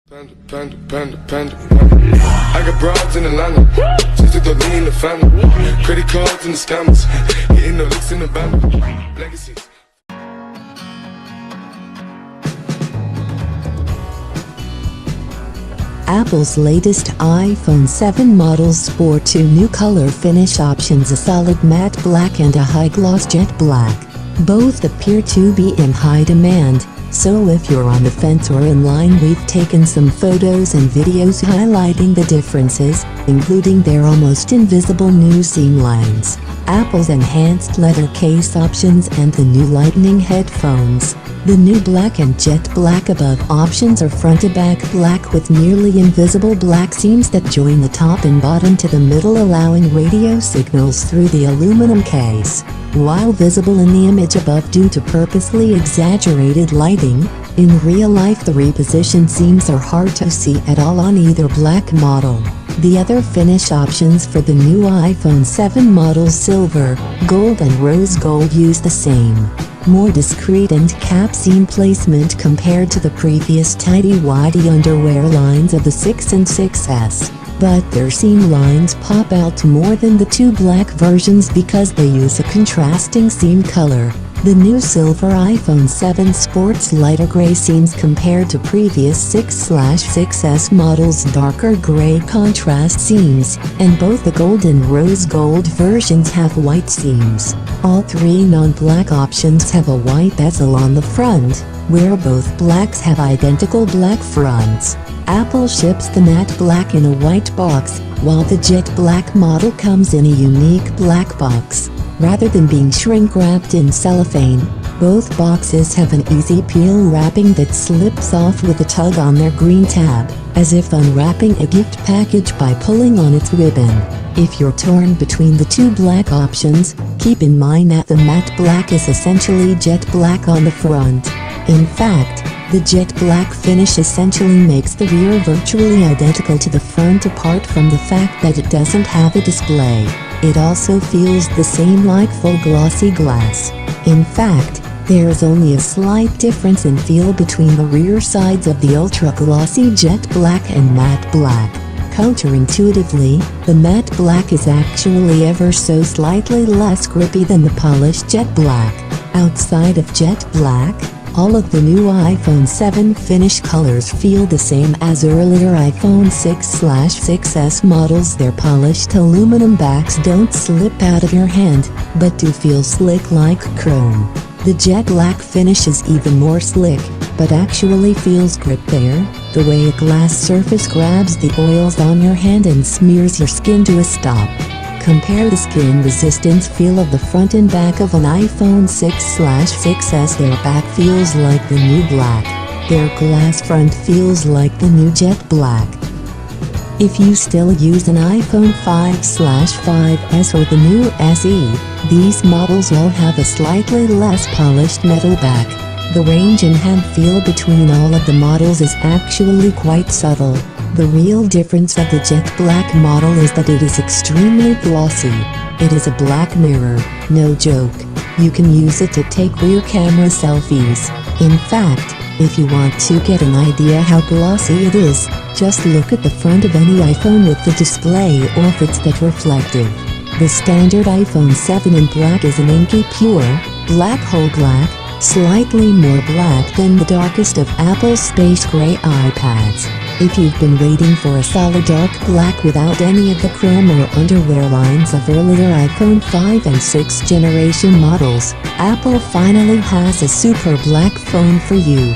Panda. I got broads in Atlanta, just to throw me in the family. Credit cards and the scammers, hitting the licks in the band. Legacies. Apple's latest iPhone 7 models sport two new color finish options: a solid matte black and a high-gloss jet black. Both appear to be in high demand, so if you're on the fence or in line, we've taken some photos and videos highlighting the differences, including their almost invisible new seam lines, Apple's enhanced leather case options, and the new Lightning headphones. The new black and jet black above options are front-to-back black with nearly invisible black seams that join the top and bottom to the middle, allowing radio signals through the aluminum case. While visible in the image above due to purposely exaggerated lighting, in real life the repositioned seams are hard to see at all on either black model. The other finish options for the new iPhone 7 models, silver, gold and rose gold, use the same, more discreet and cap seam placement compared to the previous tidy-whitey underwear lines of the 6 and 6S. But their seam lines pop out more than the two black versions because they use a contrasting seam color. The new silver iPhone 7 sports lighter gray seams compared to previous 6/6S models' darker gray contrast seams, and both the gold and rose gold versions have white seams. All three non-black options have a white bezel on the front, where both blacks have identical black fronts. Apple ships the matte black in a white box, while the jet black model comes in a unique black box. Rather than being shrink-wrapped in cellophane, both boxes have an easy peel wrapping that slips off with a tug on their green tab, as if unwrapping a gift package by pulling on its ribbon. If you're torn between the two black options, keep in mind that the matte black is essentially jet black on the front. In fact, the jet black finish essentially makes the rear virtually identical to the front, apart from the fact that it doesn't have a display. It also feels the same like full glossy glass. In fact, there is only a slight difference in feel between the rear sides of the ultra-glossy jet black and matte black. Counterintuitively, the matte black is actually ever so slightly less grippy than the polished jet black. Outside of jet black, all of the new iPhone 7 finish colors feel the same as earlier iPhone 6/6S models. Their polished aluminum backs don't slip out of your hand, but do feel slick like chrome. The jet black finish is even more slick, but actually feels grip there, the way a glass surface grabs the oils on your hand and smears your skin to a stop. Compare the skin resistance feel of the front and back of an iPhone 6/6S. Their back feels like the new black. Their glass front feels like the new jet black. If you still use an iPhone 5/5S or the new SE, these models all have a slightly less polished metal back. The range and hand feel between all of the models is actually quite subtle. The real difference of the jet black model is that it is extremely glossy. It is a black mirror, no joke. You can use it to take rear camera selfies. In fact, if you want to get an idea how glossy it is, just look at the front of any iPhone with the display, or if it's that reflective. The standard iPhone 7 in black is an inky pure, black whole black, slightly more black than the darkest of Apple's space gray iPads. If you've been waiting for a solid dark black without any of the chrome or underwear lines of earlier iPhone 5 and 6 generation models, Apple finally has a super black phone for you.